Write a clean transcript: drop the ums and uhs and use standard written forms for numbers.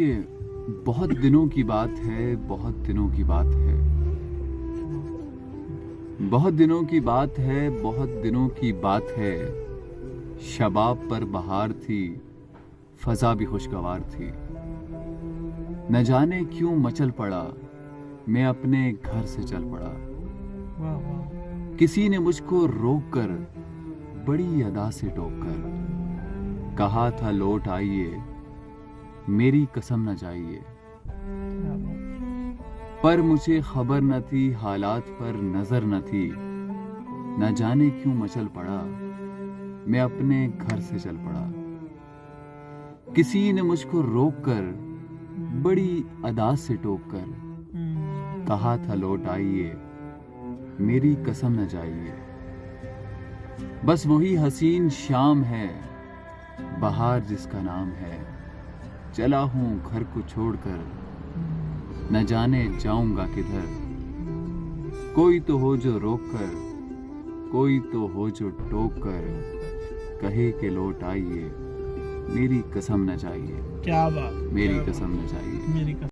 ये बहुत दिनों की बात है, बहुत दिनों की बात है। बहुत दिनों की बात है, बहुत दिनों की बात है। शबाब पर बहार थी, फ़ज़ा भी खुशगवार थी। न जाने क्यों मचल पड़ा, मैं अपने घर से चल पड़ा। वाह वाह। किसी ने मुझको रोक कर, बड़ी अदा से टोक कर कहा था लौट आइए, मेरी कसम न जाइए। क्या बात। पर मुझे खबर न थी, हालात पर नजर न थी। न जाने क्यों मचल पड़ा, मैं अपने घर से चल पड़ा। किसी ने मुझको रोक कर, बड़ी अदा से टोक कर कहा था लौट आइए, मेरी कसम न जाइए। बस वही हसीन शाम है, बहार जिसका नाम है। चला हूं घर को छोड़कर, न जाने जाऊंगा किधर। कोई तो हो जो रोक कर, कोई तो हो जो टोक कर कहे के लौट आइए, मेरी कसम न जाइए, क्या बात। मेरी कसम न जाइए। मेरी कसम।